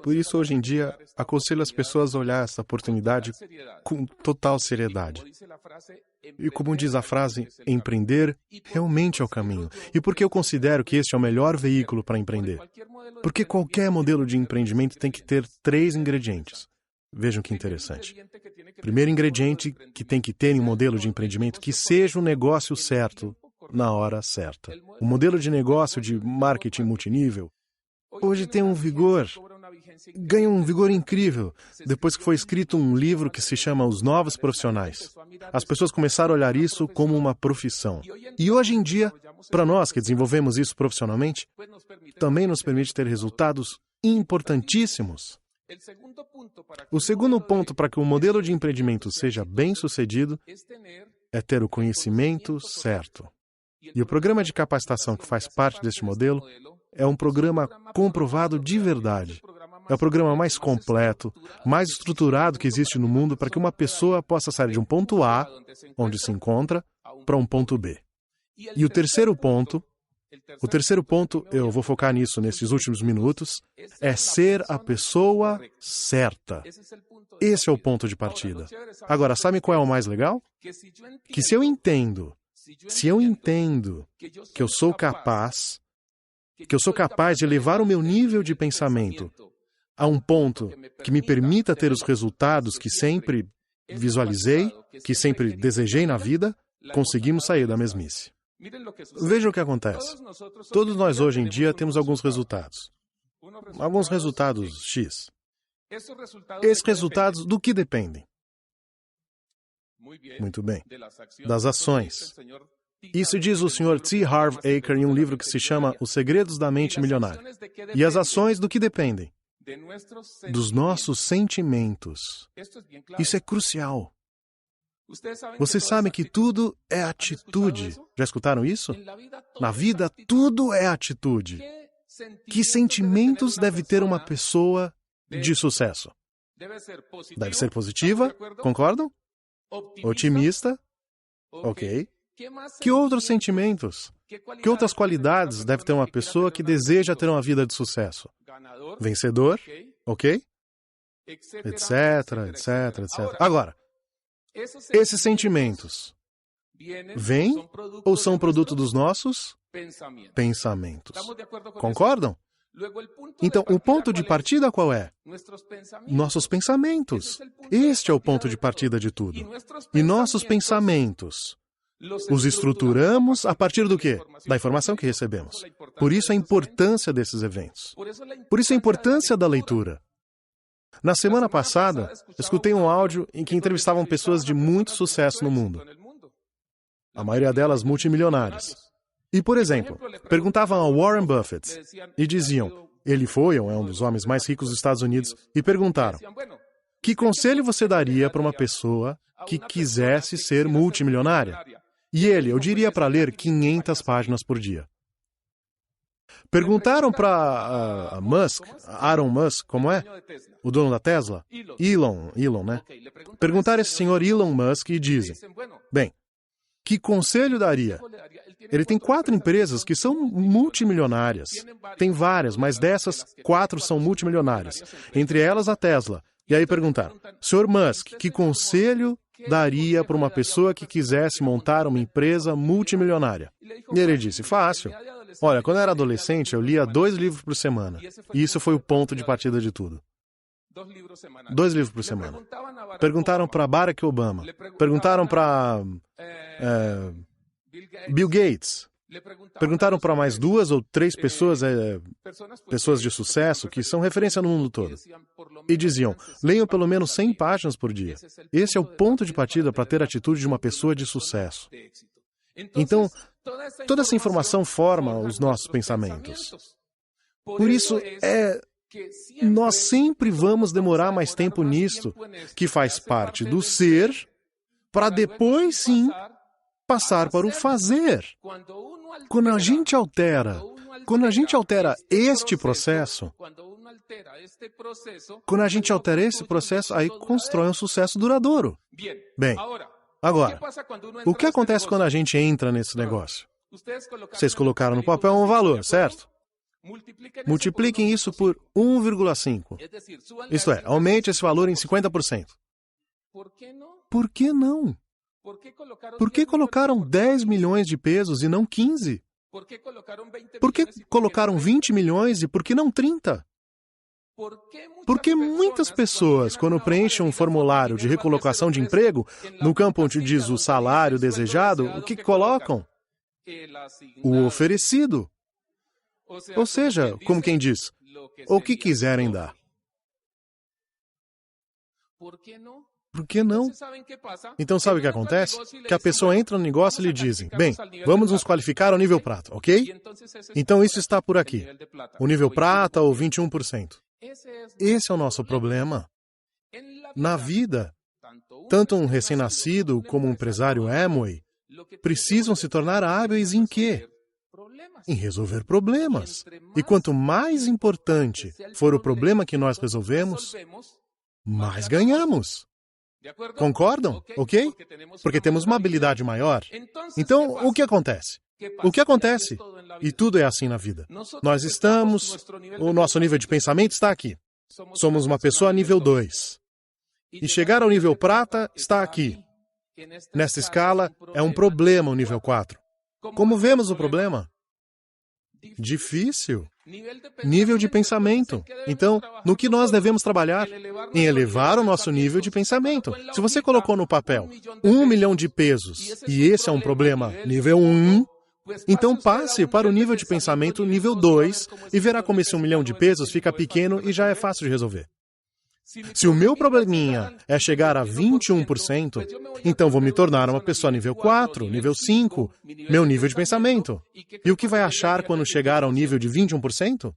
Por isso, hoje em dia, aconselho as pessoas a olhar essa oportunidade com total seriedade. E como diz a frase, empreender realmente é o caminho. E por que eu considero que este é o melhor veículo para empreender? Porque qualquer modelo de empreendimento tem que ter 3 ingredientes. Vejam que interessante. Primeiro ingrediente que tem que ter em um modelo de empreendimento que seja o negócio certo na hora certa. O modelo de negócio de marketing multinível hoje tem ganha um vigor incrível, depois que foi escrito um livro que se chama Os Novos Profissionais. As pessoas começaram a olhar isso como uma profissão. E hoje em dia, para nós que desenvolvemos isso profissionalmente, também nos permite ter resultados importantíssimos. O segundo ponto para que o modelo de empreendimento seja bem-sucedido é ter o conhecimento certo. E o programa de capacitação que faz parte deste modelo é um programa comprovado de verdade. É o programa mais completo, mais estruturado que existe no mundo para que uma pessoa possa sair de um ponto A, onde se encontra, para um ponto B. E o terceiro ponto, eu vou focar nisso nesses últimos minutos, é ser a pessoa certa. Esse é o ponto de partida. Agora, sabe qual é o mais legal? Que se eu entendo que eu sou capaz de elevar o meu nível de pensamento a um ponto que me permita ter os resultados que sempre visualizei, que sempre desejei na vida, conseguimos sair da mesmice. Veja o que acontece. Todos nós hoje em dia temos alguns resultados. Alguns resultados X. Esses resultados do que dependem? Muito bem. Das ações. Isso diz o Sr. T. Harv Eker em um livro que se chama Os Segredos da Mente Milionária. E as ações do que dependem? Dos nossos sentimentos. Isso é crucial. Vocês sabem que tudo é atitude. Já escutaram isso? Na vida, tudo é atitude. Que sentimentos deve ter uma pessoa de sucesso? Deve ser positiva, concordam? Otimista, ok. Que outros sentimentos? Que outras qualidades deve ter uma pessoa que deseja ter uma vida de sucesso? Vencedor, ok? Etc. Agora, esses sentimentos vêm ou são produto dos nossos pensamentos? Concordam? Então, o ponto de partida qual é? Nossos pensamentos. Este é o ponto de partida de tudo. E nossos pensamentos os estruturamos a partir do quê? Da informação que recebemos. Por isso a importância desses eventos. Por isso a importância da leitura. Na semana passada, escutei um áudio em que entrevistavam pessoas de muito sucesso no mundo. A maioria delas multimilionárias. E, por exemplo, perguntavam a Warren Buffett e diziam, ele foi ou é um dos homens mais ricos dos Estados Unidos, e perguntaram, que conselho você daria para uma pessoa que quisesse ser multimilionária? E ele, eu diria para ler 500 páginas por dia. Perguntaram para Aaron Musk, como é? O dono da Tesla? Elon, né? Perguntaram a esse senhor Elon Musk e dizem, bem, que conselho daria? Ele tem 4 empresas que são multimilionárias. Tem várias, mas dessas, 4 são multimilionárias. Entre elas, a Tesla. E aí perguntaram, Sr. Musk, que conselho daria para uma pessoa que quisesse montar uma empresa multimilionária? E ele disse, fácil. Olha, quando eu era adolescente, eu lia 2 livros por semana. E isso foi o ponto de partida de tudo. 2 livros por semana. Perguntaram para Barack Obama. Perguntaram para Bill Gates. Perguntaram para mais 2 ou 3 pessoas de sucesso que são referência no mundo todo. E diziam, leiam pelo menos 100 páginas por dia. Esse é o ponto de partida para ter a atitude de uma pessoa de sucesso. Então, toda essa informação forma os nossos pensamentos. Por isso, nós sempre vamos demorar mais tempo nisto, que faz parte do ser, para depois, sim, passar para o fazer. Quando a gente altera este processo, aí constrói um sucesso duradouro. Bem, agora, o que acontece quando a gente entra nesse negócio? Vocês colocaram no papel um valor, certo? Multipliquem isso por 1,5. Isto é, aumente esse valor em 50%. Por que não? Por que colocaram 10 milhões de pesos e não 15? Por que colocaram 20 milhões e por que não 30? Porque muitas pessoas, quando preenchem um formulário de recolocação de emprego, no campo onde diz o salário desejado, o que colocam? O oferecido. Ou seja, como quem diz, o que quiserem dar. Por que não? Então sabe o que acontece? Que a pessoa entra no negócio e lhe dizem, bem, vamos nos qualificar ao nível prata, ok? Então isso está por aqui. O nível prata ou 21%. Esse é o nosso problema. Na vida, tanto um recém-nascido como um empresário Amway precisam se tornar hábeis em quê? Em resolver problemas. E quanto mais importante for o problema que nós resolvemos, mais ganhamos. Concordam? Ok? Porque temos uma habilidade maior. Então, o que acontece? O que acontece? E tudo é assim na vida. O nosso nível de pensamento está aqui. Somos uma pessoa nível 2. E chegar ao nível prata está aqui. Nesta escala, é um problema o nível 4. Como vemos o problema? Difícil. Nível de pensamento. Então, no que nós devemos trabalhar? Em elevar o nosso nível de pensamento. Se você colocou no papel 1 milhão de pesos e esse é um problema nível 1, então passe para o nível de pensamento nível 2 e verá como esse 1 milhão de pesos fica pequeno e já é fácil de resolver. Se o meu probleminha é chegar a 21%, então vou me tornar uma pessoa nível 4, nível 5, meu nível de pensamento. E o que vai achar quando chegar ao nível de 21%?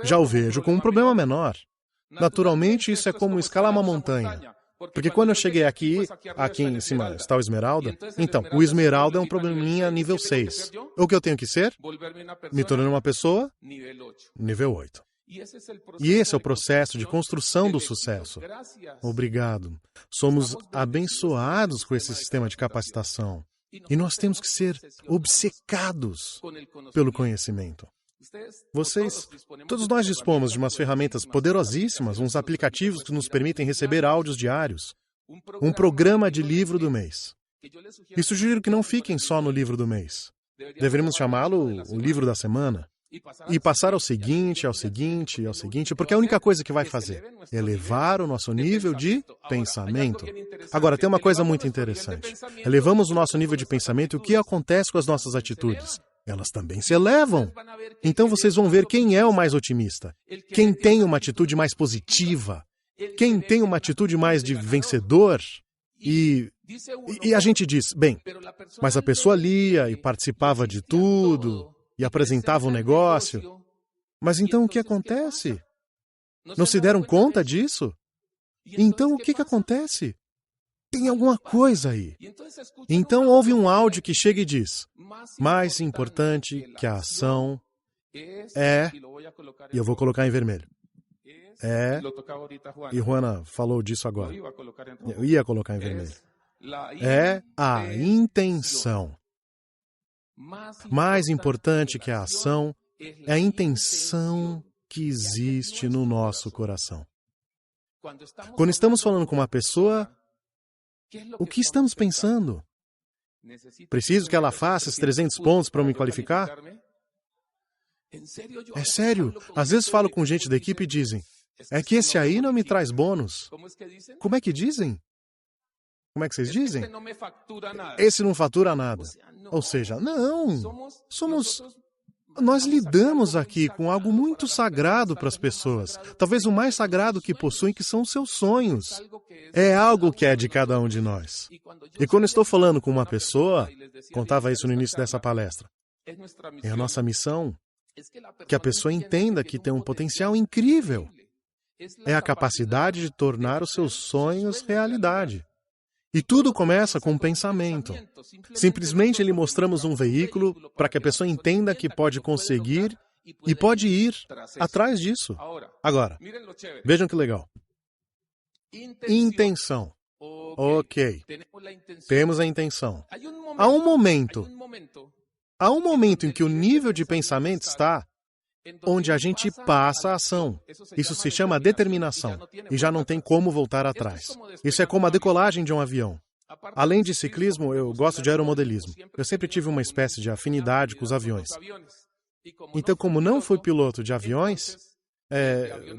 Já o vejo com um problema menor. Naturalmente, isso é como escalar uma montanha. Porque quando eu cheguei aqui em cima está o esmeralda, então, o esmeralda é um probleminha nível 6. O que eu tenho que ser? Me tornar uma pessoa nível 8. E esse é o processo de construção do sucesso. Obrigado. Somos abençoados com esse sistema de capacitação. E nós temos que ser obcecados pelo conhecimento. Todos nós dispomos de umas ferramentas poderosíssimas, uns aplicativos que nos permitem receber áudios diários, um programa de livro do mês. E sugiro que não fiquem só no livro do mês. Deveríamos chamá-lo o livro da semana. E passar ao seguinte, porque é a única coisa que vai fazer é elevar o nosso nível de pensamento. Agora, tem uma coisa muito interessante. Elevamos o nosso nível de pensamento e o que acontece com as nossas atitudes? Elas também se elevam. Então vocês vão ver quem é o mais otimista, quem tem uma atitude mais positiva, quem tem uma atitude mais de vencedor. E a gente diz, bem, mas a pessoa lia e participava de tudo e apresentava um negócio. Mas então o que acontece? Não se deram conta disso? Então o que acontece? Tem alguma coisa aí. Então houve um áudio que chega e diz, mais importante que a ação é... E eu vou colocar em vermelho. E Juana falou disso agora. Eu ia colocar em vermelho. É a intenção. Mais importante que a ação é a intenção que existe no nosso coração. Quando estamos falando com uma pessoa, o que estamos pensando? Preciso que ela faça esses 300 pontos para eu me qualificar? É sério, às vezes falo com gente da equipe e dizem, é que esse aí não me traz bônus. Como é que dizem? Como é que vocês dizem? Esse não fatura nada. Ou seja, não, nós lidamos aqui com algo muito sagrado para as pessoas. Talvez o mais sagrado que possuem, que são os seus sonhos. É algo que é de cada um de nós. E quando estou falando com uma pessoa, contava isso no início dessa palestra, é a nossa missão que a pessoa entenda que tem um potencial incrível. É a capacidade de tornar os seus sonhos realidade. E tudo começa com um pensamento. Simplesmente lhe mostramos um veículo para que a pessoa entenda que pode conseguir e pode ir atrás disso. Agora, vejam que legal. Intenção. Ok. Temos a intenção. Há um momento em que o nível de pensamento está onde a gente passa a ação. Isso se chama determinação, e já não tem como voltar atrás. Isso é como a decolagem de um avião. Além de ciclismo, eu gosto de aeromodelismo. Eu sempre tive uma espécie de afinidade com os aviões. Então, como não fui piloto de aviões,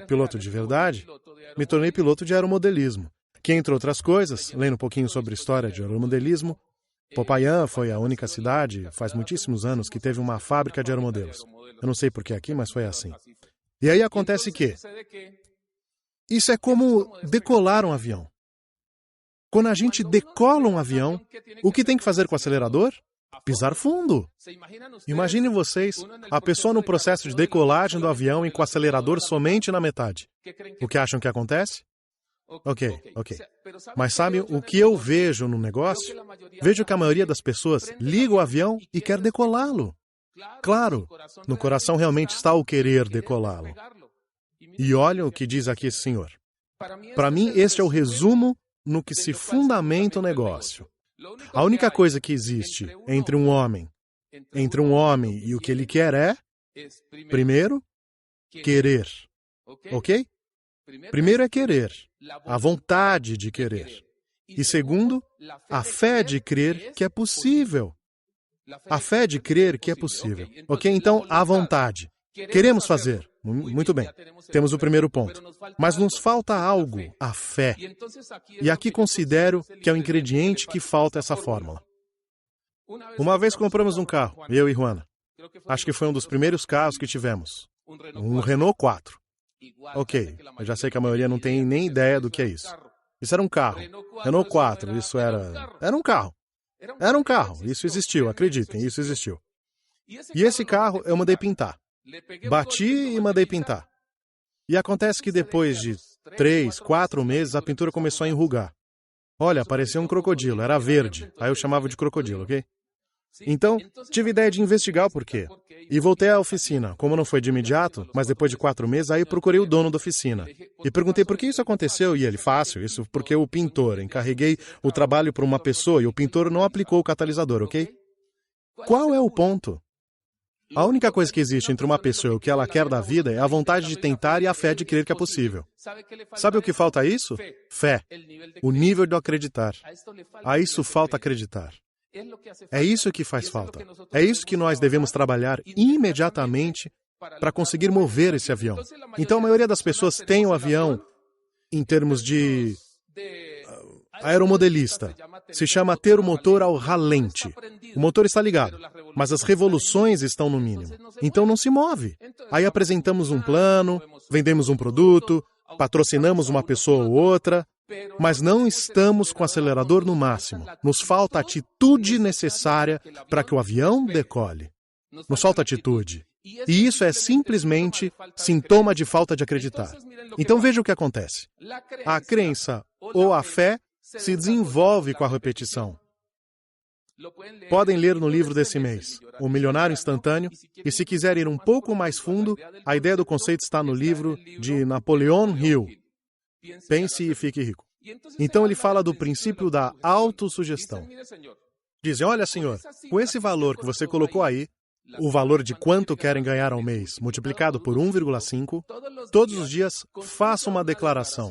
piloto de verdade, me tornei piloto de aeromodelismo, que, entre outras coisas, lendo um pouquinho sobre a história de aeromodelismo, Popayán foi a única cidade, faz muitíssimos anos, que teve uma fábrica de aeromodelos. Eu não sei por que aqui, mas foi assim. E aí acontece que isso é como decolar um avião. Quando a gente decola um avião, o que tem que fazer com o acelerador? Pisar fundo. Imaginem vocês, a pessoa no processo de decolagem do avião e com o acelerador somente na metade. O que acham que acontece? Ok. Mas sabe o que eu vejo no negócio? Vejo que a maioria das pessoas liga o avião e quer decolá-lo. Claro, no coração realmente está o querer decolá-lo. E olha o que diz aqui esse senhor. Para mim, este é o resumo no que se fundamenta o negócio. A única coisa que existe entre um homem e o que ele quer é, primeiro, querer. Ok? Primeiro é querer, a vontade de querer. E segundo, a fé de crer que é possível. A fé de crer que é possível. Ok? Então, a vontade. Queremos fazer. Muito bem. Temos o primeiro ponto. Mas nos falta algo, a fé. E aqui considero que é o ingrediente que falta essa fórmula. Uma vez compramos um carro, eu e Juana. Acho que foi um dos primeiros carros que tivemos. Um Renault 4. Ok, eu já sei que a maioria não tem nem ideia do que é isso. Isso era um carro. Renault 4, isso era... Era um carro. Era um carro. Isso existiu, acreditem, isso existiu. E esse carro eu mandei pintar. Bati e mandei pintar. E acontece que depois de 3, 4 meses, a pintura começou a enrugar. Olha, parecia um crocodilo, era verde. Aí eu chamava de crocodilo, ok? Então, tive ideia de investigar o porquê. E voltei à oficina. Como não foi de imediato, mas depois de 4 meses, aí procurei o dono da oficina. E perguntei por que isso aconteceu, e ele, fácil, isso porque o pintor, encarreguei o trabalho para uma pessoa e o pintor não aplicou o catalisador, ok? Qual é o ponto? A única coisa que existe entre uma pessoa e o que ela quer da vida é a vontade de tentar e a fé de crer que é possível. Sabe o que falta a isso? Fé. O nível de acreditar. A isso falta acreditar. É isso que faz falta. É isso que nós devemos trabalhar imediatamente para conseguir mover esse avião. Então, a maioria das pessoas tem o avião em termos de aeromodelista. Se chama ter o motor ao ralente. O motor está ligado, mas as revoluções estão no mínimo. Então, não se move. Aí apresentamos um plano, vendemos um produto, patrocinamos uma pessoa ou outra, mas não estamos com o acelerador no máximo. Nos falta a atitude necessária para que o avião decole. Nos falta atitude. E isso é simplesmente sintoma de falta de acreditar. Então veja o que acontece. A crença ou a fé se desenvolve com a repetição. Podem ler no livro desse mês, O Milionário Instantâneo, e se quiser ir um pouco mais fundo, a ideia do conceito está no livro de Napoleon Hill, Pense e Fique Rico. Então ele fala do princípio da autossugestão. Dizem, olha senhor, com esse valor que você colocou aí, o valor de quanto querem ganhar ao mês, multiplicado por 1,5, todos os dias faça uma declaração.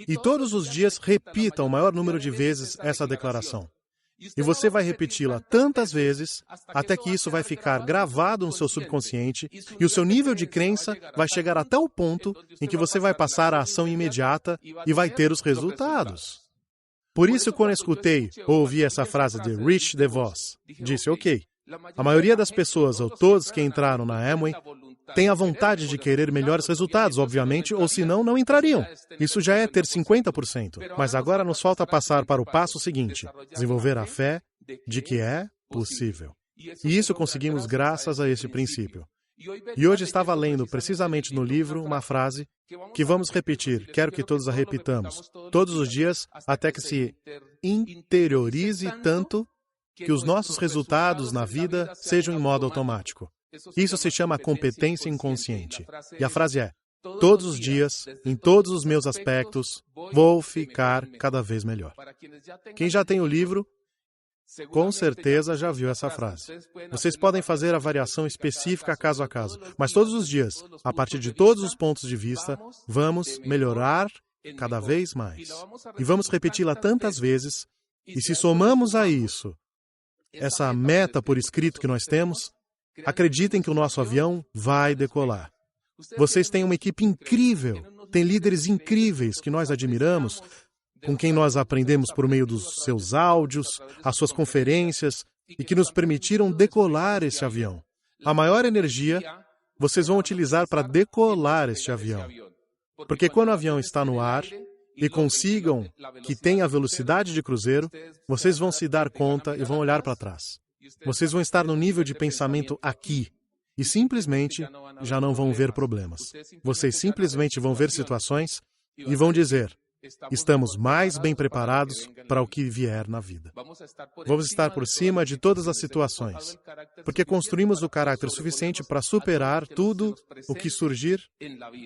E todos os dias repita o maior número de vezes essa declaração. E você vai repeti-la tantas vezes, até que isso vai ficar gravado no seu subconsciente e o seu nível de crença vai chegar até o ponto em que você vai passar a ação imediata e vai ter os resultados. Por isso, quando escutei ou ouvi essa frase de Rich DeVos, disse, ok, a maioria das pessoas ou todos que entraram na Amway têm a vontade de querer melhores resultados, obviamente, ou senão não entrariam. Isso já é ter 50%. Mas agora nos falta passar para o passo seguinte, desenvolver a fé de que é possível. E isso conseguimos graças a esse princípio. E hoje estava lendo precisamente no livro uma frase que vamos repetir, quero que todos a repitamos, todos os dias, até que se interiorize tanto que os nossos resultados na vida sejam em modo automático. Isso se chama competência inconsciente. E a frase é, todos os dias, em todos os meus aspectos, vou ficar cada vez melhor. Quem já tem o livro, com certeza já viu essa frase. Vocês podem fazer a variação específica caso a caso, mas todos os dias, a partir de todos os pontos de vista, vamos melhorar cada vez mais. E vamos repeti-la tantas vezes, e se somamos a isso, essa meta por escrito que nós temos, acreditem que o nosso avião vai decolar. Vocês têm uma equipe incrível, têm líderes incríveis que nós admiramos, com quem nós aprendemos por meio dos seus áudios, as suas conferências, e que nos permitiram decolar esse avião. A maior energia vocês vão utilizar para decolar este avião. Porque quando o avião está no ar e consigam que tenha a velocidade de cruzeiro, vocês vão se dar conta e vão olhar para trás. Vocês vão estar no nível de pensamento aqui e simplesmente já não vão ver problemas. Vocês simplesmente vão ver situações e vão dizer, estamos mais bem preparados para o que vier na vida. Vamos estar por cima de todas as situações, porque construímos o caráter suficiente para superar tudo o que surgir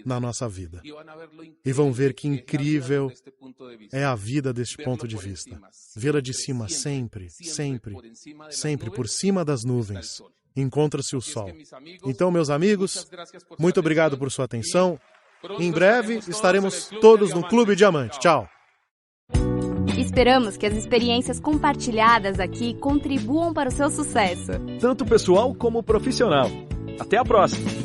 na nossa vida. E vão ver que incrível é a vida deste ponto de vista. Vê-la de cima sempre, sempre, sempre por cima das nuvens. Encontra-se o sol. Então, meus amigos, muito obrigado por sua atenção. Em breve estaremos todos no Clube Diamante. Tchau! Esperamos que as experiências compartilhadas aqui contribuam para o seu sucesso. Tanto pessoal como profissional. Até a próxima!